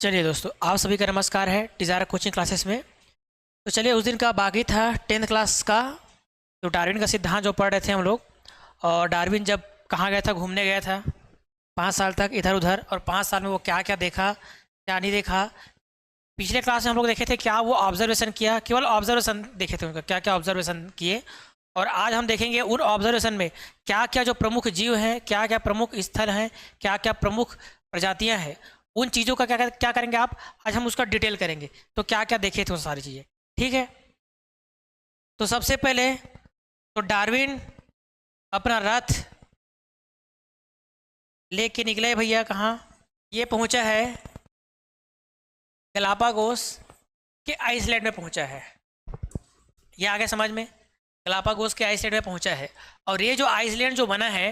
चलिए दोस्तों, आप सभी का नमस्कार है टिज़ारा कोचिंग क्लासेस में। तो चलिए, उस दिन का बाकी था 10th क्लास का, तो डार्विन का सिद्धांत जो पढ़ रहे थे हम लोग। और डार्विन जब कहाँ गया था, घूमने गया था 5 साल तक इधर उधर, और 5 साल में वो क्या क्या देखा क्या नहीं देखा। पिछले क्लास में हम लोग देखे थे क्या वो ऑब्जर्वेशन किया, केवल ऑब्जर्वेशन देखे थे उनका, क्या क्या ऑब्जर्वेशन किए। और आज हम देखेंगे उन ऑब्जर्वेशन में क्या क्या जो प्रमुख जीव हैं, क्या क्या प्रमुख स्थल हैं, क्या क्या प्रमुख प्रजातियां हैं, उन चीज़ों का क्या क्या करेंगे आप। आज हम उसका डिटेल करेंगे, तो क्या क्या देखे थे वो सारी चीज़ें। ठीक है, तो सबसे पहले तो डार्विन अपना रथ लेके निकले भैया। कहाँ ये पहुंचा है? गलापागोस के आइसलैंड में पहुंचा है। ये आ गया समझ में? गलापागोस के आइसलैंड में पहुंचा है। और ये जो आइसलैंड जो बना है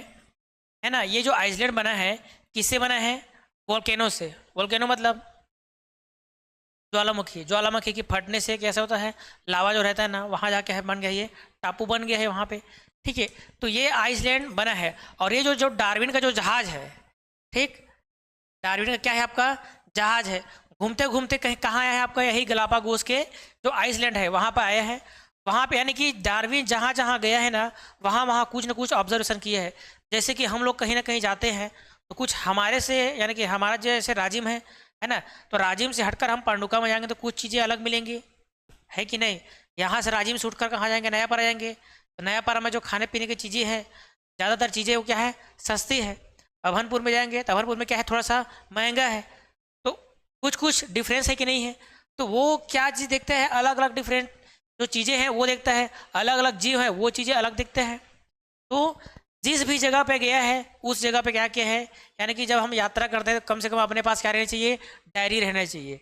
ना, ये जो आइसलैंड बना है किससे बना है? वोल्केनो से। वोल्केनो मतलब ज्वालामुखी। ज्वालामुखी की फटने से कैसा होता है, लावा जो रहता है ना, वहाँ जाके है बन गया, ये टापू बन गया है वहाँ पे। ठीक है, तो ये आइसलैंड बना है। और ये जो जो डार्विन का जो जहाज है, ठीक, डार्विन का क्या है आपका जहाज है, घूमते घूमते कहीं कहाँ आया है आपका? यही गलापागोस के जो आइसलैंड है वहाँ पर आया है। वहाँ पे यानी कि डार्विन जहाँ जहाँ गया है ना, वहाँ वहाँ कुछ ना कुछ ऑब्जर्वेशन किया है। जैसे कि हम लोग कहीं ना कहीं जाते हैं तो कुछ हमारे से, यानी कि हमारा जैसे राजिम है ना, तो राजिम से हटकर हम पांडुका में जाएंगे तो कुछ चीज़ें अलग मिलेंगी, है कि नहीं? यहाँ से राजिम से उठकर कहाँ जाएंगे? नयापारा जाएंगे, तो नयापारा में जो खाने पीने की चीज़ें हैं, ज़्यादातर चीज़ें वो क्या है, सस्ती है। अभनपुर में जाएंगे तो अभनपुर में क्या है, थोड़ा सा महंगा है। तो कुछ कुछ डिफरेंस है कि नहीं है? तो वो क्या चीज़ देखते हैं, अलग अलग डिफरेंट जो चीज़ें हैं वो देखता है, अलग अलग जीव है वो चीज़ें अलग दिखते हैं। तो जिस भी जगह पे गया है उस जगह पे क्या क्या है, यानी कि जब हम यात्रा करते हैं तो कम से कम अपने पास क्या रहना चाहिए, डायरी रहना चाहिए,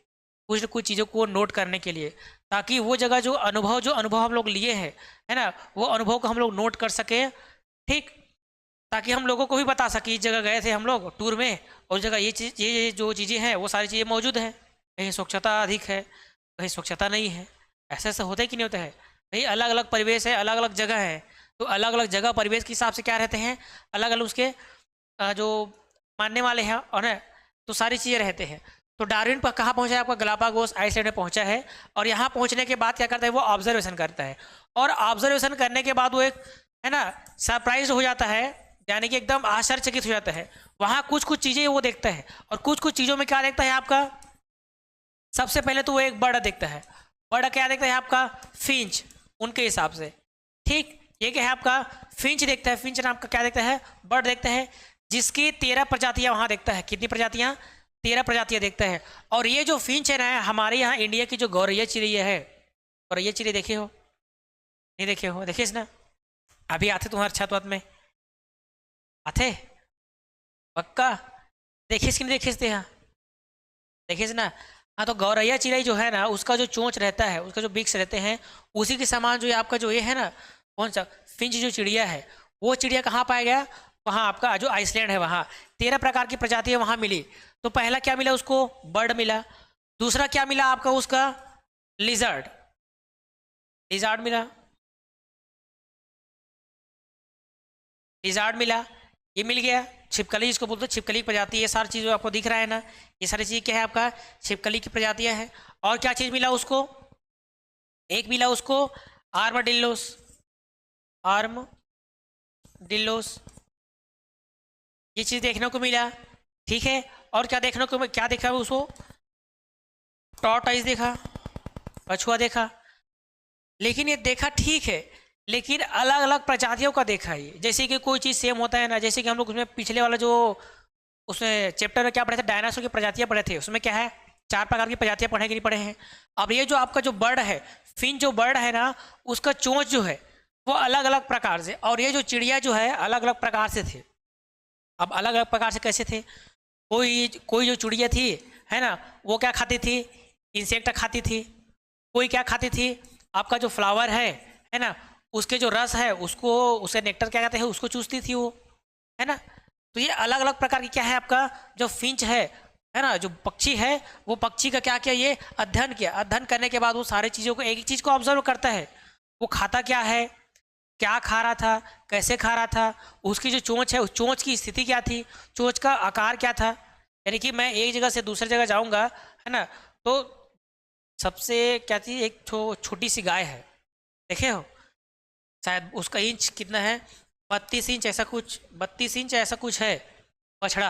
कुछ न कुछ चीज़ों को नोट करने के लिए, ताकि वो जगह जो अनुभव हम लोग लिए हैं, है ना, वो अनुभव को हम लोग नोट कर सके। ठीक, ताकि हम लोगों को भी बता सके इस जगह गए थे हम लोग टूर में, और उस जगह ये चीज़, ये जो चीज़ें हैं वो सारी चीज़ें मौजूद हैं। कहीं स्वच्छता अधिक है, कहीं स्वच्छता नहीं है, ऐसा ऐसा होता है कि नहीं होता है? भाई अलग अलग परिवेश है, अलग अलग जगह है, तो अलग अलग जगह परिवेश के हिसाब से क्या रहते हैं, अलग अलग उसके जो मानने वाले हैं, और है, तो सारी चीज़ें रहते हैं। तो डार्विन पर कहाँ पहुँचा है आपका? गलापागोस आइसलैंड में पहुँचा है। और यहाँ पहुँचने के बाद क्या करता है, वो ऑब्जर्वेशन करता है। और ऑब्जर्वेशन करने के बाद वो एक, है ना, सरप्राइज हो जाता है, यानी कि एकदम आश्चर्यचकित हो जाता है। वहाँ कुछ कुछ चीज़ें वो देखता है, और कुछ कुछ चीज़ों में क्या देखता है आपका? सबसे पहले तो वो एक बर्ड देखता है। बर्ड क्या देखता है आपका? फिंच, उनके हिसाब से। ठीक, ये क्या है आपका? फिंच देखता है। फिंच नाम का क्या देखता है? बर्ड देखता है, जिसकी 13 प्रजातियां वहां देखता है। कितनी प्रजातियां? 13 प्रजातियां देखता है। और ये जो फिंच है ना, हमारे यहाँ इंडिया की जो गौरैया चिड़िया है, गौरैया चिड़िया देखे हो? नहीं देखे हो? देखिए ना, अभी आते तुम्हारे छत वत में आते पक्का देखिस कि नहीं देखिस थे? हाँ देखिस ना। हाँ, तो गौरैया चिड़ै जो है ना, उसका जो चोंच रहता है, उसका जो बिक्स रहते हैं, उसी के समान जो ये आपका जो ये है ना, कौन सा फिंच जो चिड़िया है, वो चिड़िया कहाँ पाया गया? वहाँ आपका जो आइसलैंड है, वहाँ 13 प्रकार की प्रजातियां वहाँ मिली। तो पहला क्या मिला उसको? बर्ड मिला। दूसरा क्या मिला आपका उसका? लिजर्ड, लिजार्ड मिला, लिजार्ड मिला, ये मिल गया। छिपकली जिसको बोलते हैं, छिपकली की प्रजाति, ये सारी चीज़ आपको दिख रहा है ना, ये सारी चीज़ क्या है आपका? छिपकली की प्रजातियां हैं। और क्या चीज़ मिला उसको? एक मिला उसको आर्मडिल्लोस, आर्मडिल्लोस, ये चीज़ देखने को मिला। ठीक है, और क्या देखने को, क्या देखा उसको? टॉर्टॉइस देखा, कछुआ देखा। लेकिन ये देखा ठीक है, लेकिन अलग अलग प्रजातियों का देखा ये। जैसे कि कोई चीज़ सेम होता है ना, जैसे कि हम लोग उसमें पिछले वाला जो उसमें चैप्टर में क्या पढ़े थे, डायनासोर की प्रजातियां पढ़े थे, उसमें क्या है, 4 प्रकार की प्रजातियां पढ़े कि नहीं पढ़े हैं? अब ये जो आपका जो बर्ड है, फिन जो बर्ड है ना, उसका चोंच जो है वो अलग अलग प्रकार से, और ये जो चिड़िया जो है अलग अलग प्रकार से थे। अब अलग अलग प्रकार से कैसे थे? कोई कोई जो चिड़िया थी, है ना, वो क्या खाती थी? इंसेक्ट खाती थी। कोई क्या खाती थी? आपका जो फ्लावर है ना, उसके जो रस है उसको, उसे नेक्टर क्या कहते हैं, उसको चूसती थी वो, है ना। तो ये अलग अलग प्रकार की क्या है आपका जो फिंच है ना, जो पक्षी है, वो पक्षी का क्या किया, ये अध्ययन किया। अध्ययन करने के बाद वो सारी चीज़ों को, एक एक चीज़ को ऑब्जर्व करता है। वो खाता क्या है, क्या खा रहा था, कैसे खा रहा था, उसकी जो चोंच है उस चोंच की स्थिति क्या थी, चोंच का आकार क्या था, यानी कि मैं एक जगह से दूसरी जगह जाऊंगा, है ना, तो सबसे क्या चीज़, एक छोटी सी गाय है, देखे हो, शायद उसका इंच कितना है, 32 इंच ऐसा कुछ, 32 इंच ऐसा कुछ है बछड़ा,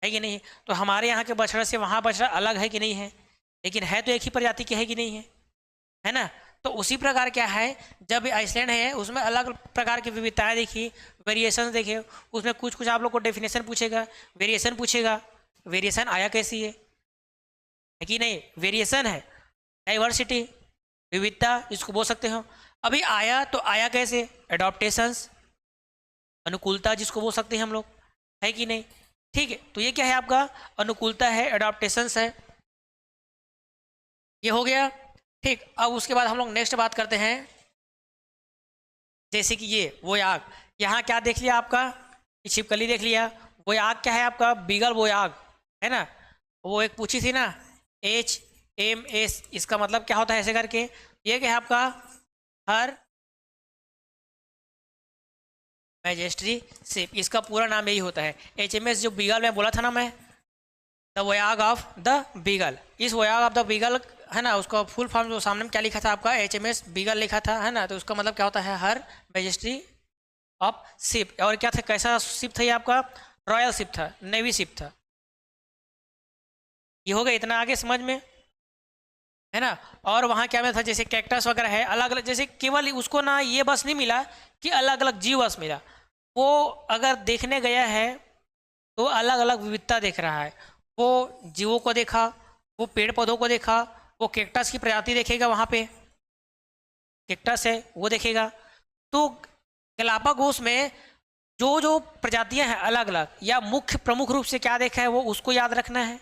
है कि नहीं। तो हमारे यहाँ के बछड़ा से वहाँ बछड़ा अलग है कि नहीं है, लेकिन है तो एक ही प्रजाति की है कि नहीं है ना। तो उसी प्रकार क्या है, जब आइसलैंड है उसमें अलग प्रकार की विविधताएं देखी, वेरिएशन देखे, उसमें कुछ कुछ आप लोग को डेफिनेशन पूछेगा, वेरिएशन पूछेगा, वेरिएशन आया कैसी है कि नहीं, वेरिएशन है, डाइवर्सिटी, विविधता जिसको बोल सकते हो। अभी आया तो आया कैसे, एडॉप्टेशंस, अनुकूलता जिसको बोल सकते हैं हम लोग, है कि नहीं। ठीक है, तो ये क्या है आपका, अनुकूलता है, एडॉप्टेशंस है, ये हो गया। ठीक, अब उसके बाद हम लोग नेक्स्ट बात करते हैं, जैसे कि ये वोयाग, यहाँ क्या देख लिया आपका, छिपकली देख लिया, वोयाग क्या है आपका, बीगल वोयाग, है ना। वो एक पूछी थी ना, HMS, इसका मतलब क्या होता है ऐसे करके, ये क्या है आपका, हर मैजेस्ट्री शिप, इसका पूरा नाम यही होता है। HMS जो बीगल में बोला था ना मैं, द वोयाग ऑफ द बीगल, इस वोयाग ऑफ द बीगल, है ना, उसका फुल फॉर्म जो सामने में क्या लिखा था आपका, HMS बीगल लिखा था, है ना। तो उसका मतलब क्या होता है, हर मैजेस्ट्री ऑफ शिप। और क्या था, कैसा शिप था ये आपका, रॉयल शिप था, नेवी शिप था। ये हो गया इतना, आगे समझ में, है ना। और वहाँ क्या में था, जैसे कैक्टस वगैरह है, अलग अलग, जैसे केवल उसको ना ये बस नहीं मिला कि अलग अलग जीव बस मिला, वो अगर देखने गया है तो अलग अलग विविधता देख रहा है, वो जीवों को देखा, वो पेड़ पौधों को देखा, वो कैक्टस की प्रजाति देखेगा, वहाँ पे कैक्टस है वो देखेगा। तो गलापागोस में जो जो प्रजातियां हैं अलग अलग, या मुख्य प्रमुख रूप से क्या देखा है वो उसको याद रखना है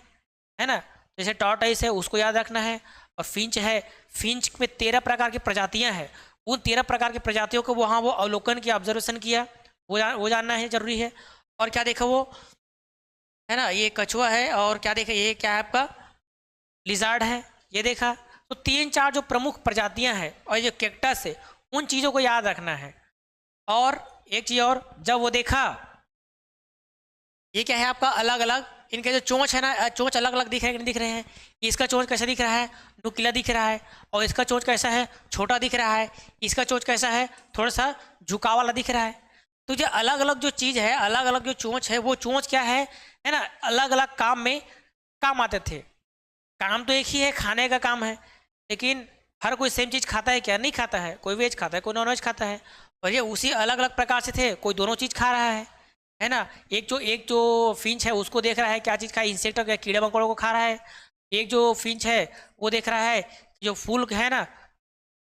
ना। जैसे टॉर्टोइस है उसको याद रखना है, और फिंच है, फिंच में 13 प्रकार की प्रजातियां हैं, उन 13 प्रकार की प्रजातियों को वहाँ वो अवलोकन किया, ऑब्जर्वेशन किया, वो जानना है जरूरी है। और क्या देखा वो, है ना, ये कछुआ है, और क्या देखा, ये क्या है आपका, लिजार्ड है, ये देखा। तो 3-4 जो प्रमुख प्रजातियां हैं और जो कैक्टस है, उन चीज़ों को याद रखना है। और एक चीज़ और, जब वो देखा, ये क्या है आपका, अलग अलग इनके जो चोंच है ना, चोंच अलग अलग दिख रहे हैं कि नहीं दिख रहे हैं, इसका चोंच कैसा दिख रहा है, नुकीला दिख रहा है, और इसका चोंच कैसा है, छोटा दिख रहा है, इसका चोंच कैसा है, थोड़ा सा झुकाव वाला दिख रहा है। तो जो अलग अलग जो चीज़ है, अलग अलग जो चोंच है, वो चोंच क्या है ना, अलग अलग काम में काम आते थे। काम तो एक ही है, खाने का काम है, लेकिन हर कोई सेम चीज़ खाता है क्या, नहीं खाता है, कोई वेज खाता है, कोई नॉन वेज खाता है, और ये उसी अलग अलग प्रकार से थे, कोई दोनों चीज़ खा रहा है ना। एक जो फिंच है उसको देख रहा है क्या चीज़ खा, इंसेक्ट या कीड़े मकोड़ों को खा रहा है। एक जो फिंच है वो देख रहा है जो फूल है ना,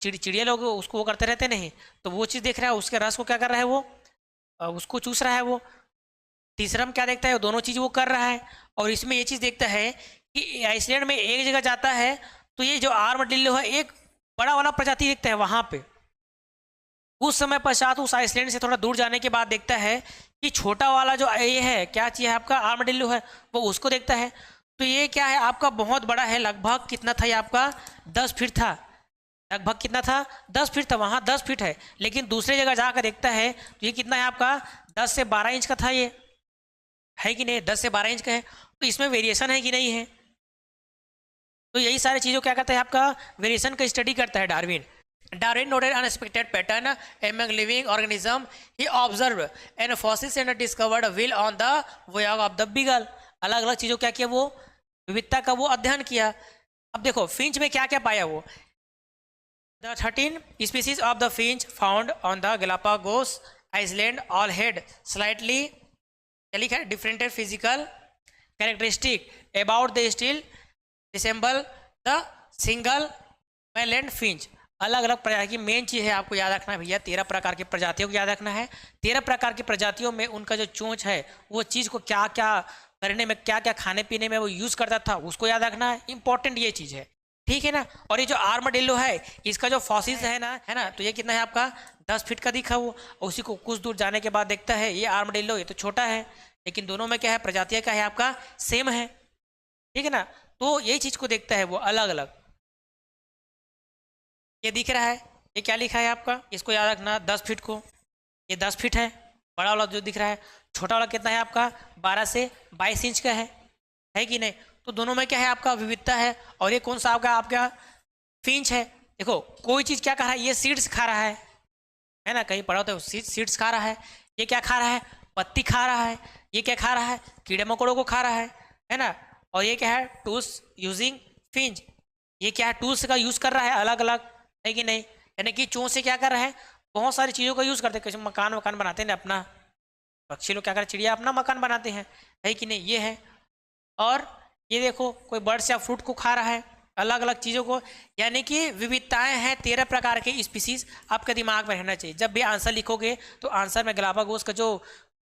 चिड़िया लोग उसको वो करते रहते नहीं, तो वो चीज़ देख रहा है, उसके रस को क्या कर रहा है वो, उसको चूस रहा है वो। तीसरा में क्या देखता है, दोनों चीज़ वो कर रहा है। और इसमें ये चीज़ देखता है कि आइसलैंड में एक जगह जाता है तो ये जो आर्मडिल्लो है एक बड़ा वाला प्रजाति दिखता है वहाँ पे, कुछ समय पश्चात उस आइसलैंड से थोड़ा दूर जाने के बाद देखता है कि छोटा वाला जो ये है, क्या चीज़ है आपका, आर्मडिल्लो है, वो उसको देखता है। तो ये क्या है आपका, बहुत बड़ा है, लगभग कितना था ये आपका, 10 फीट था, लगभग कितना था, 10 फीट था, वहाँ 10 फीट है, लेकिन दूसरी जगह जाकर देखता है तो ये कितना है आपका, 10 से 12 इंच का था, ये है कि नहीं, 10 से 12 इंच का है। तो इसमें वेरिएशन है कि नहीं है। तो यही सारी चीज़ों क्या करता है आपका, वेरिएशन का स्टडी करता है Darwin. Darwin noted unexpected pattern among living organism. He observed and fossils and discovered wheel on the voyage of the beagle. अलग अलग चीज़ों क्या किया वो, विविधता का वो अध्ययन किया। अब देखो फिंच में क्या क्या पाया वो, The 13 species of the finch found on the Galapagos Island all had slightly different physical characteristic about they still resemble the single mainland finch. अलग अलग प्रकार की मेन चीज़ है आपको याद रखना है भैया, 13 प्रकार की प्रजातियों को याद रखना है। 13 प्रकार की प्रजातियों में उनका जो चोंच है वो चीज़ को क्या क्या करने में, क्या क्या खाने पीने में वो यूज़ करता था उसको याद रखना है, इंपॉर्टेंट ये चीज़ है, ठीक है ना। और ये जो आर्मडिल्लो है इसका जो फॉसिल्स है ना, तो ये कितना है आपका, 10 फीट का दिखा वो, उसी को कुछ दूर जाने के बाद देखता है ये आर्मडिल्लो, ये तो छोटा है, लेकिन दोनों में क्या है, प्रजातियाँ क्या है आपका, सेम है, ठीक है ना। तो यही चीज़ को देखता है वो अलग अलग। ये दिख रहा है, ये क्या लिखा है आपका, इसको याद रखना, 10 फीट को, ये 10 फीट है, बड़ा वाला जो दिख रहा है, छोटा वाला कितना है आपका, 12 से 22 इंच का है, है कि नहीं। तो दोनों में क्या है आपका विविधता है। और ये कौन सा आपका फिंच है। देखो कोई चीज़ क्या खा रहा है, ये सीड्स खा रहा है ना, कहीं पढ़ा होता है सीड्स खा रहा है। ये क्या खा रहा है, पत्ती खा रहा है। ये क्या खा रहा है, कीड़े मकोड़ों को खा रहा है ना। और ये क्या है, टूल्स यूजिंग फिंच, ये क्या है, टूल्स का यूज़ कर रहा है अलग अलग, है कि नहीं। यानी कि चूहों से क्या कर रहा है, बहुत सारी चीज़ों का यूज़ करते हैं। कैसे मकान बनाते हैं ना अपना, पक्षी लोग क्या करते, चिड़िया अपना मकान बनाते हैं, है कि नहीं, ये है। और ये देखो कोई बर्ड्स या फ्रूट को खा रहा है, अलग अलग चीज़ों को। यानी कि विविधताएं हैं 13 प्रकार के स्पीसीज, आपके दिमाग में रहना चाहिए। जब भी आंसर लिखोगे तो आंसर में गलापागोस का जो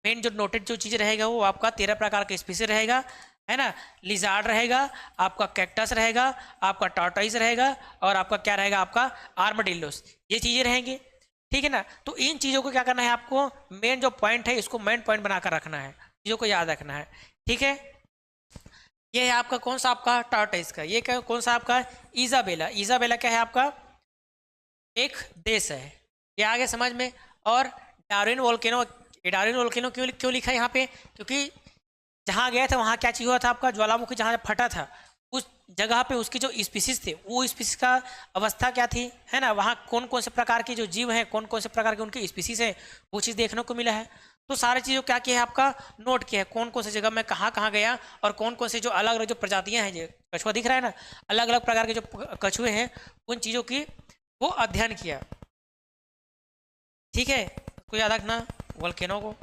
मेन जो नोटेड जो चीज़ रहेगा वो आपका 13 प्रकार का स्पीसीज रहेगा, है ना। लिजार्ड रहेगा, आपका कैक्टस रहेगा, आपका टॉर्टोइज रहेगा, और आपका क्या रहेगा, आपका आर्मडिल्लोस, ये चीज़ें रहेंगी, ठीक है ना। तो इन चीज़ों को क्या करना है आपको, मेन जो पॉइंट है इसको मेन पॉइंट बनाकर रखना है, चीज़ों को याद रखना है, ठीक है। ये है आपका कौन सा, आपका टार्टाइज का। ये क्या, कौन सा आपका, इजाबेला। इजाबेला क्या है आपका, एक देश है, ये आगे समझ में। और डार्विन वोल्केनो, डार्विन वोल्केनो क्यों क्यों लिखा है यहाँ पे, क्योंकि जहाँ गया था वहाँ क्या चीज़ हुआ था आपका, ज्वालामुखी जहाँ फटा था उस जगह पे उसकी जो स्पीसीज थे वो स्पीसीज का अवस्था क्या थी, है ना। वहाँ कौन कौन से प्रकार के जो जीव हैं, कौन कौन से प्रकार के उनके स्पीसीज हैं, वो चीज़ देखने को मिला है। तो सारी चीज़ों क्या किया है आपका, नोट किया है, कौन कौन सी जगह में कहाँ कहाँ गया, और कौन कौन से जो अलग अलग जो प्रजातियाँ हैं, जो कछुआ दिख रहा है ना, अलग अलग प्रकार के जो कछुए हैं उन चीज़ों की वो अध्ययन किया, ठीक है। को याद रखना वोल्केनो को,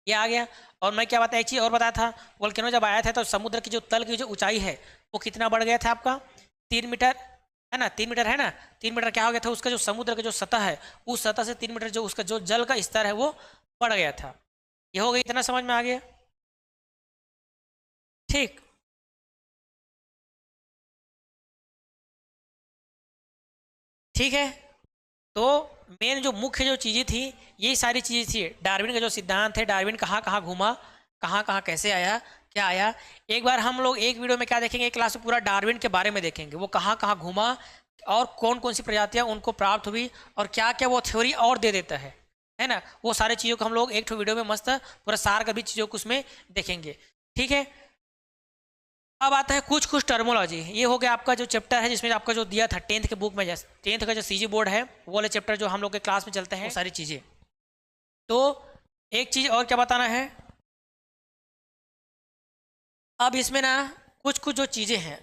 ये आ गया। और मैं क्या बताया, एक चीज़ और बताया था, वोल्केनो जब आया था तो समुद्र की जो तल की जो ऊंचाई है वो कितना बढ़ गया था आपका, 3 मीटर, है ना, 3 मीटर, है ना। 3 मीटर क्या हो गया था, उसका जो समुद्र का जो सतह है उस सतह से 3 मीटर जो उसका जो जल का स्तर है वो बढ़ गया था। ये हो गया, इतना समझ में आ गया, ठीक। ठीक है, तो मेन जो मुख्य जो चीज़ें थी यही सारी चीज़ें थी। डार्विन का जो सिद्धांत है, डार्विन कहाँ कहाँ घूमा, कहाँ कहाँ कैसे आया, क्या आया। एक बार हम लोग एक वीडियो में क्या देखेंगे, एक क्लास में पूरा डार्विन के बारे में देखेंगे, वो कहाँ कहाँ घूमा और कौन कौन सी प्रजातियाँ उनको प्राप्त हुई और क्या क्या वो थ्योरी और दे देता है ना। वो सारी चीज़ों को हम लोग एक वीडियो में मस्त पूरा सार कर भी चीज़ों को उसमें देखेंगे, ठीक है। अब आता है कुछ कुछ टर्मोलॉजी। ये हो गया आपका जो चैप्टर है जिसमें आपका जो दिया था 10th के बुक में, 10th का जो सीजी बोर्ड है वो वाले चैप्टर जो हम लोग के क्लास में चलते हैं, वो सारी चीज़ें। तो एक चीज़ और क्या बताना है, अब इसमें ना कुछ कुछ जो चीज़ें हैं,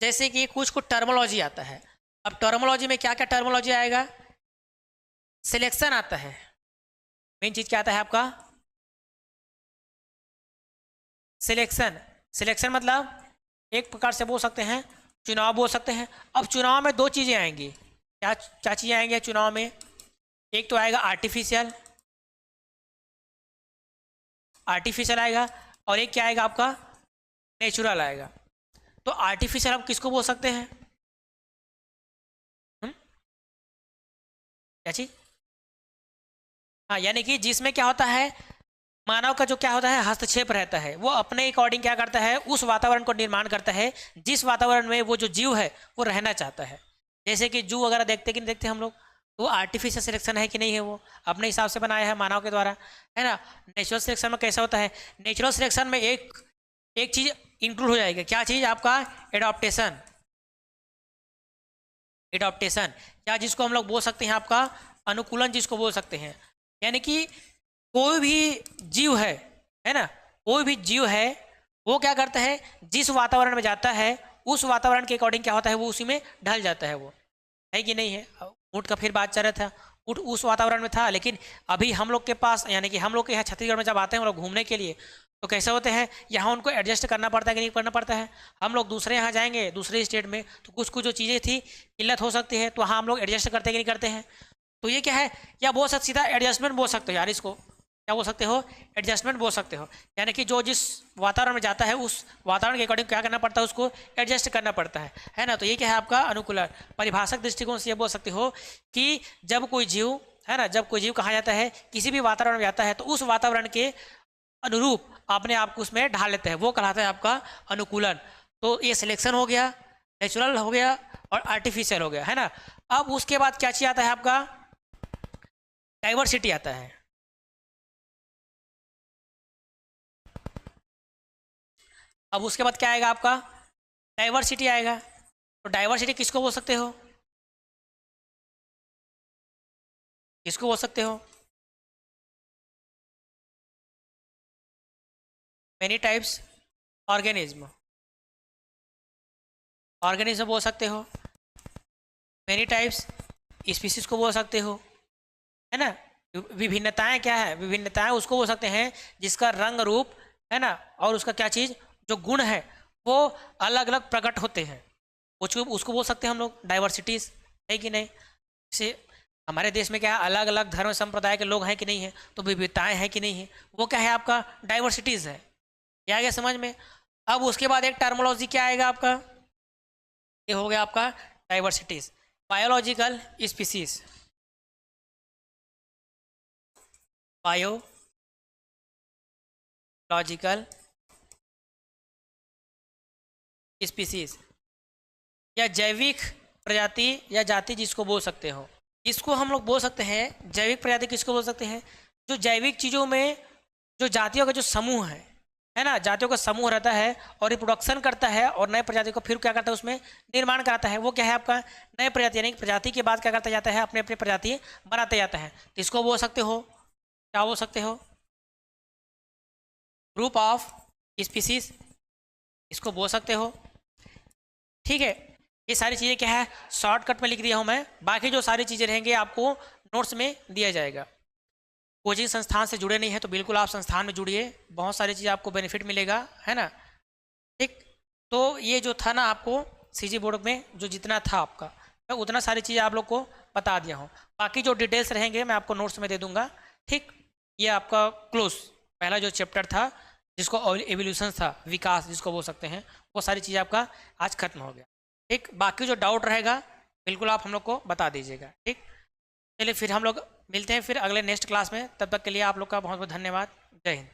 जैसे कि कुछ कुछ टर्मोलॉजी आता है। अब टर्मोलॉजी में क्या क्या टर्मोलॉजी आएगा, सिलेक्शन आता है, मेन चीज़ क्या आता है आपका, सिलेक्शन। सिलेक्शन मतलब एक प्रकार से बोल सकते हैं चुनाव बोल सकते हैं। अब चुनाव में दो चीज़ें आएंगी, क्या क्या चीज़ें आएंगी चुनाव में, एक तो आएगा आर्टिफिशियल, आर्टिफिशियल आएगा, और एक क्या आएगा आपका, नेचुरल आएगा। तो आर्टिफिशियल हम किसको बोल सकते हैं, क्या चीज, हाँ, यानी कि जिसमें क्या होता है, मानव का जो क्या होता है हस्तक्षेप रहता है, वो अपने अकॉर्डिंग क्या करता है, उस वातावरण को निर्माण करता है जिस वातावरण में वो जो जीव है वो रहना चाहता है। जैसे कि जू वगैरह देखते कि नहीं देखते हम लोग, तो वो आर्टिफिशियल सिलेक्शन है कि नहीं है, वो अपने हिसाब से बनाया है मानव के द्वारा, है ना। नेचुरल सिलेक्शन में कैसा होता है, नेचुरल सिलेक्शन में एक एक चीज इंक्लूड हो जाएगी, क्या चीज आपका, एडॉप्टेशन। एडॉप्टेशन या जिसको हम लोग बोल सकते हैं आपका अनुकूलन, जिसको बोल सकते हैं। यानी कि कोई भी जीव है ना, कोई भी जीव है वो क्या करता है, जिस वातावरण में जाता है उस वातावरण के अकॉर्डिंग क्या होता है, वो उसी में ढल जाता है, वो है कि नहीं है। ऊँट का फिर बात चल रहा था, ऊँट उस वातावरण में था, लेकिन अभी हम लोग के पास, यानी कि हम लोग के यहाँ छत्तीसगढ़ में जब आते हैं हम लोग घूमने के लिए, तो कैसे होते हैं, यहाँ उनको एडजस्ट करना पड़ता है कि नहीं करना पड़ता है। हम लोग दूसरे यहाँ जाएंगे दूसरे स्टेट में, तो कुछ कुछ जो चीज़ें थी किल्लत हो सकती है, तो वहाँ हम लोग एडजस्ट करते हैं कि नहीं करते हैं। तो ये क्या है, या बोल सकते सीधा एडजस्टमेंट बोल सकते हो यार, इसको क्या बोल सकते हो, एडजस्टमेंट बोल सकते हो। यानी कि जो जिस वातावरण में जाता है उस वातावरण के अकॉर्डिंग क्या करना पड़ता है, उसको एडजस्ट करना पड़ता है ना। तो ये क्या है आपका अनुकूलन। परिभाषक दृष्टिकोण से ये बोल सकते हो कि जब कोई जीव, है ना, जब कोई जीव कहा जाता है किसी भी वातावरण में जाता है तो उस वातावरण के अनुरूप अपने आप को उसमें ढाल लेता है, वो कहलाता है आपका अनुकूलन। तो ये सिलेक्शन हो गया, नेचुरल हो गया और आर्टिफिशियल हो गया, है ना। अब उसके बाद क्या चीज आता है आपका, डाइवर्सिटी आता है। अब उसके बाद क्या आएगा आपका, डाइवर्सिटी आएगा। तो डाइवर्सिटी किसको बोल सकते हो, किसको बोल सकते हो, मेनी टाइप्स ऑर्गेनिज्म, ऑर्गेनिज्म बोल सकते हो। मेनी टाइप्स स्पीसीज को बोल सकते हो, है ना। विभिन्नताएं क्या है, विभिन्नताएं उसको बोल सकते हैं जिसका रंग रूप, है ना, और उसका क्या चीज़, जो गुण है वो अलग अलग प्रकट होते हैं, उसको उसको बोल सकते हैं हम लोग डाइवर्सिटीज, है कि नहीं। जैसे हमारे देश में क्या है, अलग अलग धर्म संप्रदाय के लोग हैं कि नहीं है, तो विविधताएं हैं कि नहीं है, वो क्या है आपका डाइवर्सिटीज है। ये आ गया समझ में। अब उसके बाद एक टर्मोलॉजी क्या आएगा आपका, ये हो गया आपका diversities. Biological species, biological species या जैविक प्रजाति या जाति जिसको बोल सकते हो, इसको हम लोग बोल सकते हैं जैविक प्रजाति। किसको बोल सकते हैं, जो जैविक चीज़ों में जो जातियों का जो समूह है ना, जातियों का समूह रहता है और रिप्रोडक्शन करता है और नए प्रजाति को फिर क्या करता है उसमें निर्माण कराता है, वो क्या है आपका नए प्रजाति, यानी प्रजाति के बाद क्या करता जाता है, अपने अपने प्रजाति बनाते जाता है। तो इसको बोल सकते हो, क्या बोल सकते हो, ग्रुप ऑफ स्पीसीज, इसको बोल सकते हो। ठीक है, ये सारी चीज़ें क्या है शॉर्टकट में लिख दिया हूँ मैं, बाकी जो सारी चीज़ें रहेंगे आपको नोट्स में दिया जाएगा। कोचिंग संस्थान से जुड़े नहीं है तो बिल्कुल आप संस्थान में जुड़िए, बहुत सारी चीज़ आपको बेनिफिट मिलेगा, है ना। ठीक, तो ये जो था ना आपको सीजी बोर्ड में जो जितना था आपका, मैं उतना सारी चीज़ें आप लोग को बता दिया हूँ। बाकी जो डिटेल्स रहेंगे मैं आपको नोट्स में दे दूंगा। ठीक, ये आपका क्लोज पहला जो चैप्टर था जिसको एवोल्यूशन था, विकास जिसको बोल सकते हैं, वो सारी चीज़ आपका आज खत्म हो गया। ठीक, बाकी जो डाउट रहेगा बिल्कुल आप हम लोग को बता दीजिएगा। ठीक, चलिए फिर हम लोग मिलते हैं फिर अगले नेक्स्ट क्लास में, तब तक के लिए आप लोग का बहुत बहुत धन्यवाद। जय हिंद।